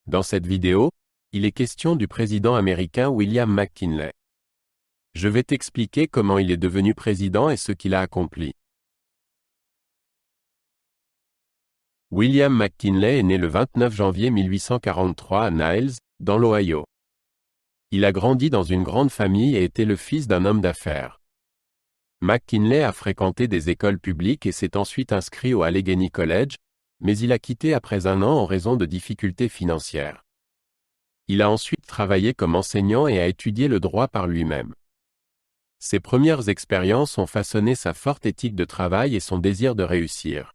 Dans cette vidéo, il est question du président américain William McKinley. Je vais t'expliquer comment il est devenu président et ce qu'il a accompli. William McKinley est né le 29 janvier 1843 à Niles, dans l'Ohio. Il a grandi dans une grande famille et était le fils d'un homme d'affaires. McKinley a fréquenté des écoles publiques et s'est ensuite inscrit au Allegheny College, mais il a quitté après un an en raison de difficultés financières. Il a ensuite travaillé comme enseignant et a étudié le droit par lui-même. Ses premières expériences ont façonné sa forte éthique de travail et son désir de réussir.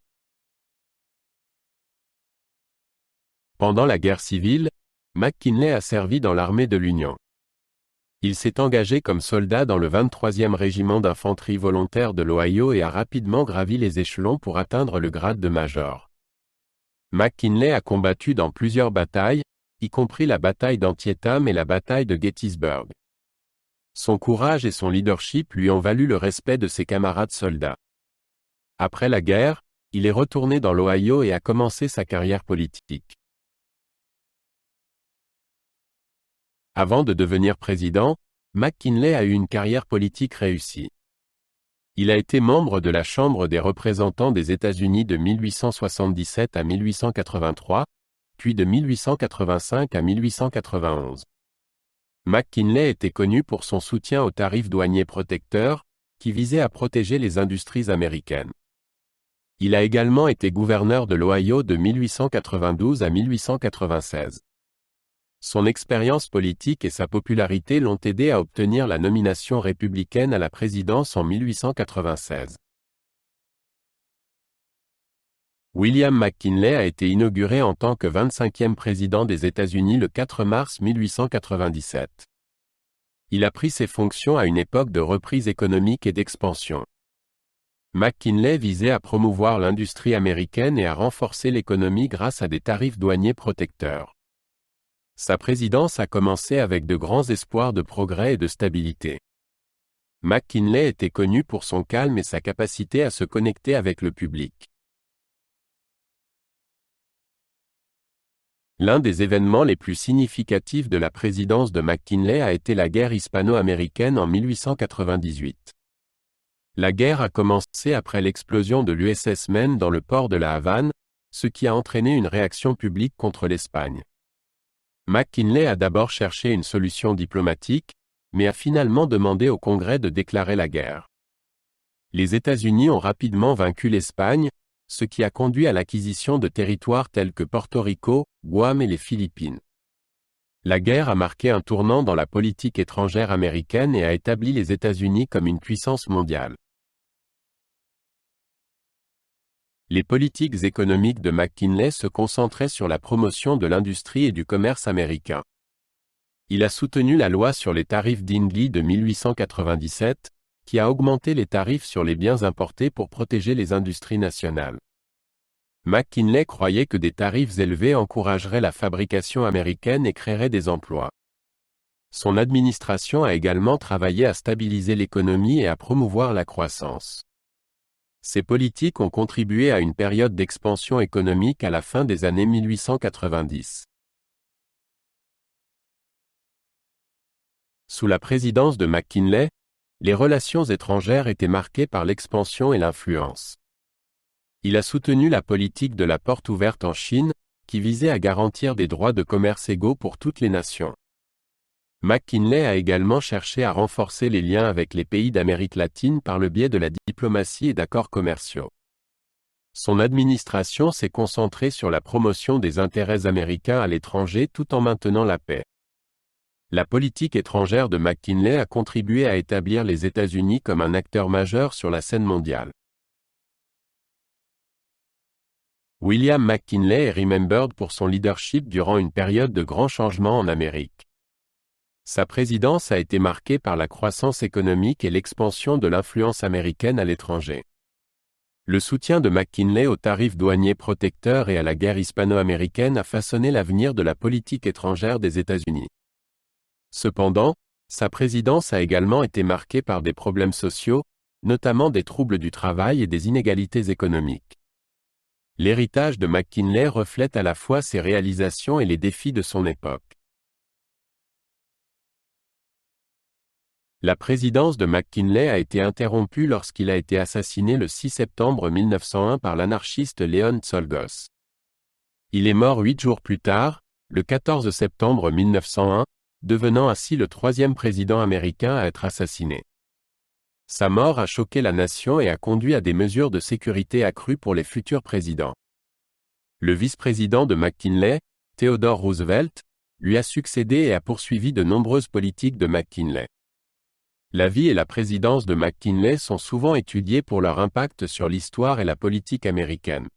Pendant la guerre civile, McKinley a servi dans l'armée de l'Union. Il s'est engagé comme soldat dans le 23e régiment d'infanterie volontaire de l'Ohio et a rapidement gravi les échelons pour atteindre le grade de major. McKinley a combattu dans plusieurs batailles, y compris la bataille d'Antietam et la bataille de Gettysburg. Son courage et son leadership lui ont valu le respect de ses camarades soldats. Après la guerre, il est retourné dans l'Ohio et a commencé sa carrière politique. Avant de devenir président, McKinley a eu une carrière politique réussie. Il a été membre de la Chambre des représentants des États-Unis de 1877 à 1883, puis de 1885 à 1891. McKinley était connu pour son soutien aux tarifs douaniers protecteurs, qui visaient à protéger les industries américaines. Il a également été gouverneur de l'Ohio de 1892 à 1896. Son expérience politique et sa popularité l'ont aidé à obtenir la nomination républicaine à la présidence en 1896. William McKinley a été inauguré en tant que 25e président des États-Unis le 4 mars 1897. Il a pris ses fonctions à une époque de reprise économique et d'expansion. McKinley visait à promouvoir l'industrie américaine et à renforcer l'économie grâce à des tarifs douaniers protecteurs. Sa présidence a commencé avec de grands espoirs de progrès et de stabilité. McKinley était connu pour son calme et sa capacité à se connecter avec le public. L'un des événements les plus significatifs de la présidence de McKinley a été la guerre hispano-américaine en 1898. La guerre a commencé après l'explosion de l'USS Maine dans le port de la Havane, ce qui a entraîné une réaction publique contre l'Espagne. McKinley a d'abord cherché une solution diplomatique, mais a finalement demandé au Congrès de déclarer la guerre. Les États-Unis ont rapidement vaincu l'Espagne, ce qui a conduit à l'acquisition de territoires tels que Porto Rico, Guam et les Philippines. La guerre a marqué un tournant dans la politique étrangère américaine et a établi les États-Unis comme une puissance mondiale. Les politiques économiques de McKinley se concentraient sur la promotion de l'industrie et du commerce américain. Il a soutenu la loi sur les tarifs Dingley de 1897, qui a augmenté les tarifs sur les biens importés pour protéger les industries nationales. McKinley croyait que des tarifs élevés encourageraient la fabrication américaine et créeraient des emplois. Son administration a également travaillé à stabiliser l'économie et à promouvoir la croissance. Ces politiques ont contribué à une période d'expansion économique à la fin des années 1890. Sous la présidence de McKinley, les relations étrangères étaient marquées par l'expansion et l'influence. Il a soutenu la politique de la porte ouverte en Chine, qui visait à garantir des droits de commerce égaux pour toutes les nations. McKinley a également cherché à renforcer les liens avec les pays d'Amérique latine par le biais de la diplomatie et d'accords commerciaux. Son administration s'est concentrée sur la promotion des intérêts américains à l'étranger tout en maintenant la paix. La politique étrangère de McKinley a contribué à établir les États-Unis comme un acteur majeur sur la scène mondiale. William McKinley est remembered pour son leadership durant une période de grands changements en Amérique. Sa présidence a été marquée par la croissance économique et l'expansion de l'influence américaine à l'étranger. Le soutien de McKinley aux tarifs douaniers protecteurs et à la guerre hispano-américaine a façonné l'avenir de la politique étrangère des États-Unis. Cependant, sa présidence a également été marquée par des problèmes sociaux, notamment des troubles du travail et des inégalités économiques. L'héritage de McKinley reflète à la fois ses réalisations et les défis de son époque. La présidence de McKinley a été interrompue lorsqu'il a été assassiné le 6 septembre 1901 par l'anarchiste Léon Czolgosz. Il est mort 8 jours plus tard, le 14 septembre 1901, devenant ainsi le troisième président américain à être assassiné. Sa mort a choqué la nation et a conduit à des mesures de sécurité accrues pour les futurs présidents. Le vice-président de McKinley, Theodore Roosevelt, lui a succédé et a poursuivi de nombreuses politiques de McKinley. La vie et la présidence de McKinley sont souvent étudiées pour leur impact sur l'histoire et la politique américaine.